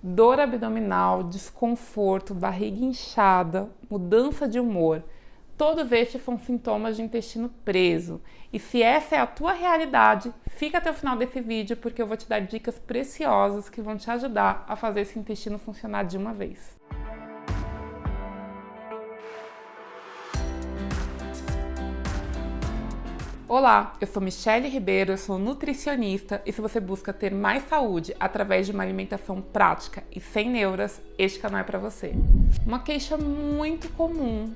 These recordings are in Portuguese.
dor abdominal, desconforto, barriga inchada, mudança de humor. Todos estes são sintomas de intestino preso. E se essa é a tua realidade, fica até o final desse vídeo porque eu vou te dar dicas preciosas que vão te ajudar a fazer esse intestino funcionar de uma vez. Olá, eu sou Michele Ribeiro, eu sou nutricionista e se você busca ter mais saúde através de uma alimentação prática e sem neuras, este canal é para você. Uma queixa muito comum,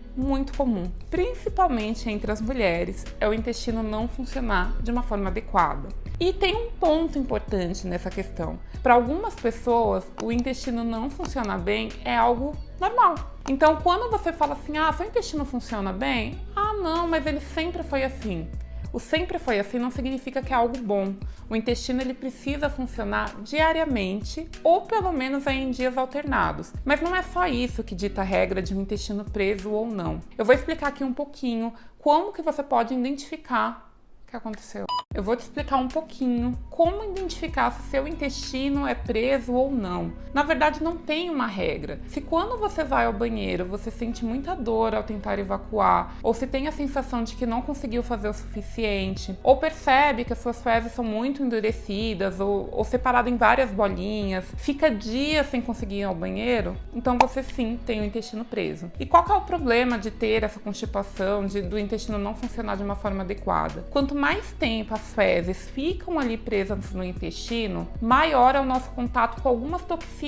principalmente entre as mulheres, é o intestino não funcionar de uma forma adequada. E tem um ponto importante nessa questão. Para algumas pessoas, o intestino não funcionar bem é algo normal. Então, quando você fala assim, seu intestino funciona bem? Não, mas ele sempre foi assim. O sempre foi assim não significa que é algo bom. O intestino ele precisa funcionar diariamente ou pelo menos em dias alternados. Mas não é só isso que dita a regra de um intestino preso ou não. Eu vou explicar aqui um pouquinho como que você pode identificar o que aconteceu. Eu vou te explicar um pouquinho como identificar se seu intestino é preso ou não. Na verdade, não tem uma regra. Se quando você vai ao banheiro, você sente muita dor ao tentar evacuar, ou se tem a sensação de que não conseguiu fazer o suficiente, ou percebe que as suas fezes são muito endurecidas, ou separado em várias bolinhas, fica dias sem conseguir ir ao banheiro, então você sim tem o intestino preso. E qual que é o problema de ter essa constipação, do intestino não funcionar de uma forma adequada? Quanto mais tempo as fezes ficam ali presas no intestino, maior é o nosso contato com algumas toxinas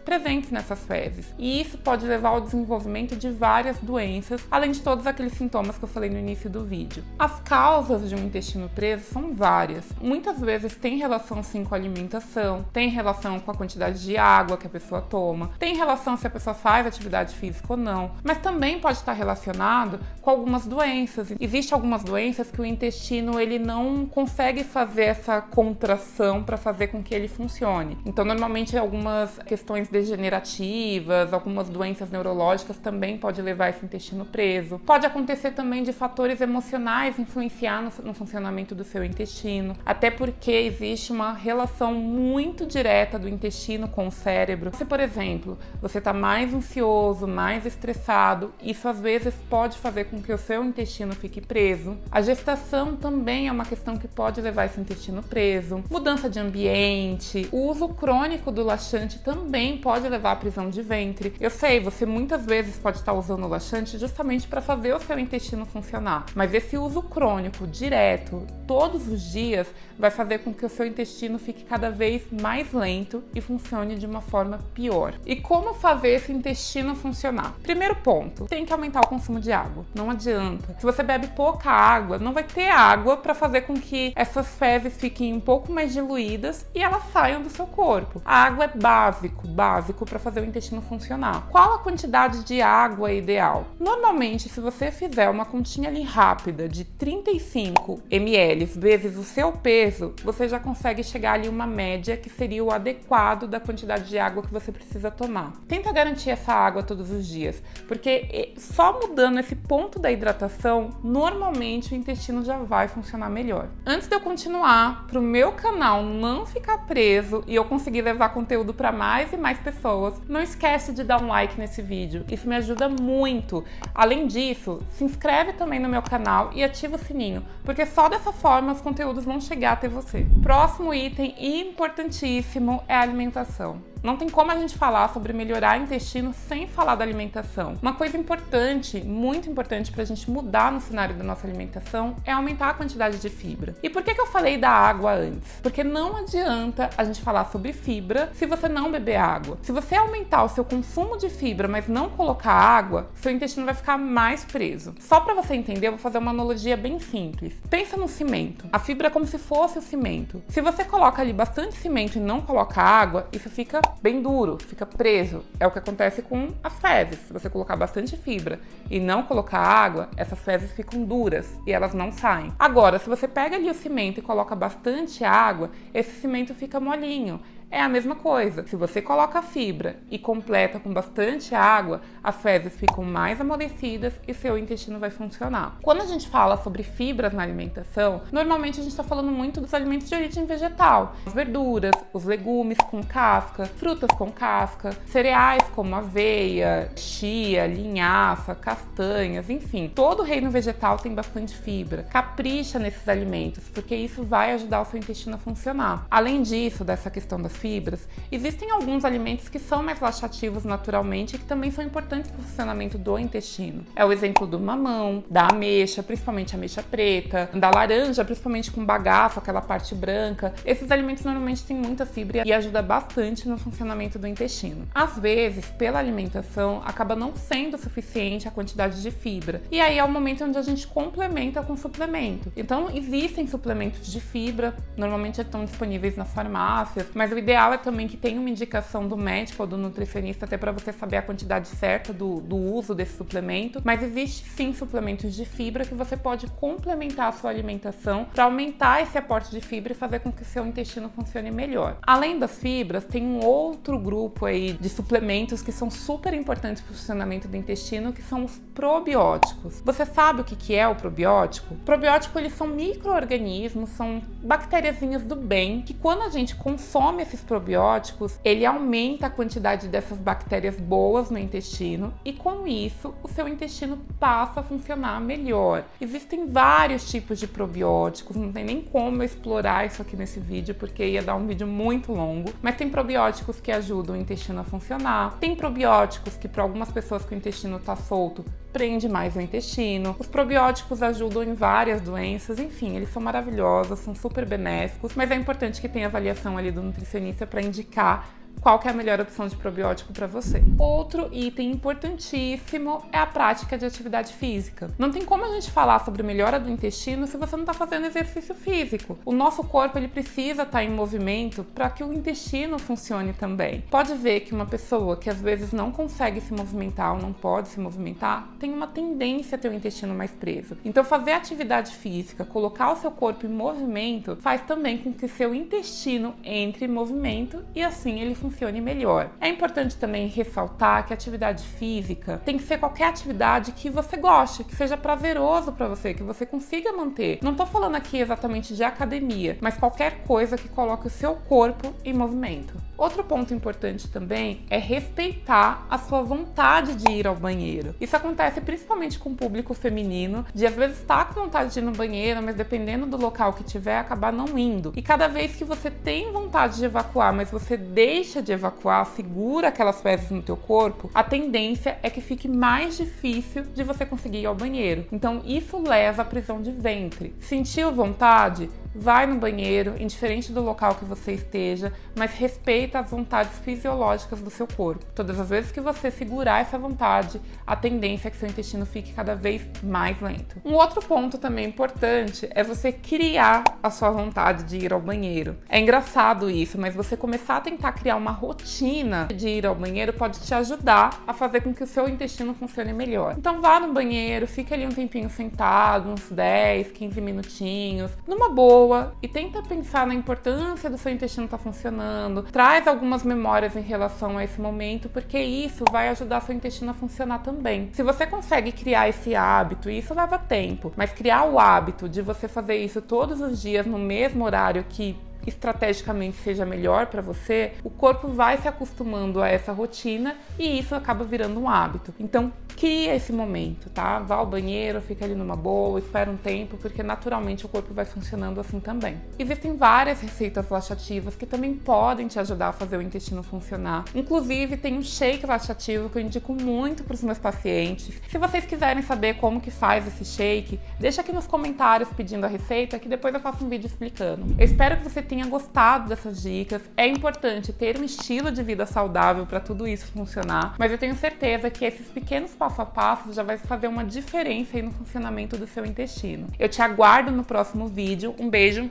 presentes nessas fezes. E isso pode levar ao desenvolvimento de várias doenças, além de todos aqueles sintomas que eu falei no início do vídeo. As causas de um intestino preso são várias. Muitas vezes tem relação sim com a alimentação, tem relação com a quantidade de água que a pessoa toma, tem relação se a pessoa faz atividade física ou não, mas também pode estar relacionado com algumas doenças. Existem algumas doenças que o intestino ele não consegue fazer essa contração para fazer com que ele funcione. Então, normalmente, algumas questões degenerativas, algumas doenças neurológicas também pode levar esse intestino preso. Pode acontecer também de fatores emocionais influenciar no funcionamento do seu intestino, até porque existe uma relação muito direta do intestino com o cérebro. Se, por exemplo, você está mais ansioso, mais estressado, isso às vezes pode fazer com que o seu intestino fique preso. A gestação também é uma questão que pode levar esse intestino preso. Mudança de ambiente, o uso crônico do laxante também pode levar à prisão de ventre. Eu sei, você muitas vezes pode estar usando o laxante justamente para fazer o seu intestino funcionar, mas esse uso crônico, direto, todos os dias, vai fazer com que o seu intestino fique cada vez mais lento e funcione de uma forma pior. E como fazer esse intestino funcionar? Primeiro ponto, tem que aumentar o consumo de água. Não adianta. Se você bebe pouca água, não vai ter água para fazer com que essas fezes fiquem um pouco mais diluídas e elas saiam do seu corpo. A água é básico para fazer o intestino funcionar. Qual a quantidade de água ideal? Normalmente, se você fizer uma continha ali rápida de 35 ml vezes o seu peso, você já consegue chegar ali uma média que seria o adequado da quantidade de água que você precisa tomar. Tenta garantir essa água todos os dias, porque só mudando esse ponto da hidratação, normalmente o intestino já vai funcionar melhor. Antes de eu continuar, para o meu canal não ficar preso e eu conseguir levar conteúdo para mais e mais pessoas, não esquece de dar um like nesse vídeo, isso me ajuda muito. Além disso, se inscreve também no meu canal e ativa o sininho, porque só dessa forma os conteúdos vão chegar até você. Próximo item importantíssimo é a alimentação. Não tem como a gente falar sobre melhorar o intestino sem falar da alimentação. Uma coisa importante, muito importante para a gente mudar no cenário da nossa alimentação é aumentar a quantidade de fibra. E por que eu falei da água antes? Porque não adianta a gente falar sobre fibra se você não beber água. Se você aumentar o seu consumo de fibra, mas não colocar água, seu intestino vai ficar mais preso. Só para você entender, eu vou fazer uma analogia bem simples. Pensa no cimento. A fibra é como se fosse o cimento. Se você coloca ali bastante cimento e não coloca água, isso fica bem duro, fica preso. É o que acontece com as fezes. Se você colocar bastante fibra e não colocar água, essas fezes ficam duras e elas não saem. Agora, se você pega ali o cimento e coloca bastante água, esse cimento fica molinho. é a mesma coisa. Se você coloca fibra e completa com bastante água, as fezes ficam mais amolecidas e seu intestino vai funcionar. Quando a gente fala sobre fibras na alimentação, normalmente a gente está falando muito dos alimentos de origem vegetal. As verduras, os legumes com casca, frutas com casca, cereais como aveia, chia, linhaça, castanhas, enfim. Todo o reino vegetal tem bastante fibra. Capricha nesses alimentos, porque isso vai ajudar o seu intestino a funcionar. Além disso, dessa questão das fibras, existem alguns alimentos que são mais laxativos naturalmente e que também são importantes para o funcionamento do intestino. É o exemplo do mamão, da ameixa, principalmente a ameixa preta, da laranja, principalmente com bagaço, aquela parte branca. Esses alimentos normalmente têm muita fibra e ajuda bastante no funcionamento do intestino. Às vezes, pela alimentação, acaba não sendo suficiente a quantidade de fibra. E aí é o momento onde a gente complementa com suplemento. Então, existem suplementos de fibra, normalmente estão disponíveis nas farmácias, mas o ideal é também que tenha uma indicação do médico ou do nutricionista, até para você saber a quantidade certa do uso desse suplemento. Mas existe sim suplementos de fibra que você pode complementar a sua alimentação para aumentar esse aporte de fibra e fazer com que o seu intestino funcione melhor. Além das fibras, tem um outro grupo aí de suplementos que são super importantes para o funcionamento do intestino, que são os probióticos. Você sabe o que é o probiótico? Probiótico, eles são micro-organismos, são bactériazinhas do bem, que quando a gente consome esses probióticos, ele aumenta a quantidade dessas bactérias boas no intestino e com isso o seu intestino passa a funcionar melhor. Existem vários tipos de probióticos, não tem nem como eu explorar isso aqui nesse vídeo porque ia dar um vídeo muito longo, mas tem probióticos que ajudam o intestino a funcionar, tem probióticos que para algumas pessoas que o intestino está solto, prende mais o intestino. Os probióticos ajudam em várias doenças, enfim, eles são maravilhosos, são super benéficos, mas é importante que tenha avaliação ali do nutricionista para indicar qual que é a melhor opção de probiótico para você. Outro item importantíssimo é a prática de atividade física. Não tem como a gente falar sobre melhora do intestino se você não está fazendo exercício físico. O nosso corpo ele precisa estar em movimento para que o intestino funcione também. Pode ver que uma pessoa que às vezes não consegue se movimentar ou não pode se movimentar, tem uma tendência a ter o intestino mais preso. Então fazer atividade física, colocar o seu corpo em movimento, faz também com que seu intestino entre em movimento e assim ele funcione melhor. É importante também ressaltar que a atividade física tem que ser qualquer atividade que você goste, que seja prazeroso para você, que você consiga manter. Não tô falando aqui exatamente de academia, mas qualquer coisa que coloque o seu corpo em movimento. Outro ponto importante também é respeitar a sua vontade de ir ao banheiro. Isso acontece principalmente com o público feminino, de às vezes estar com vontade de ir no banheiro, mas dependendo do local que tiver, acabar não indo. E cada vez que você tem vontade de evacuar, mas você deixa de evacuar, segura aquelas fezes no teu corpo, a tendência é que fique mais difícil de você conseguir ir ao banheiro. Então isso leva à prisão de ventre. Sentiu vontade? Vai no banheiro, indiferente do local que você esteja, mas respeita as vontades fisiológicas do seu corpo. Todas as vezes que você segurar essa vontade, a tendência é que seu intestino fique cada vez mais lento. Um outro ponto também importante é você criar a sua vontade de ir ao banheiro. É engraçado isso, mas você começar a tentar criar uma rotina de ir ao banheiro pode te ajudar a fazer com que o seu intestino funcione melhor. Então vá no banheiro, fica ali um tempinho sentado, uns 10, 15 minutinhos, numa boa, e tenta pensar na importância do seu intestino estar funcionando, traz algumas memórias em relação a esse momento, porque isso vai ajudar seu intestino a funcionar também. Se você consegue criar esse hábito, e isso leva tempo, mas criar o hábito de você fazer isso todos os dias no mesmo horário que estrategicamente seja melhor para você, o corpo vai se acostumando a essa rotina e isso acaba virando um hábito. Então, cria esse momento, tá? Vá ao banheiro, fica ali numa boa, espera um tempo, porque naturalmente o corpo vai funcionando assim também. Existem várias receitas laxativas que também podem te ajudar a fazer o intestino funcionar. Inclusive, tem um shake laxativo que eu indico muito para os meus pacientes. Se vocês quiserem saber como que faz esse shake, deixa aqui nos comentários pedindo a receita, que depois eu faço um vídeo explicando. Eu espero que você tenha gostado dessas dicas. É importante ter um estilo de vida saudável para tudo isso funcionar, mas eu tenho certeza que esses pequenos passo a passo já vai fazer uma diferença aí no funcionamento do seu intestino. Eu te aguardo no próximo vídeo. Um beijo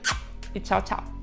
e tchau, tchau!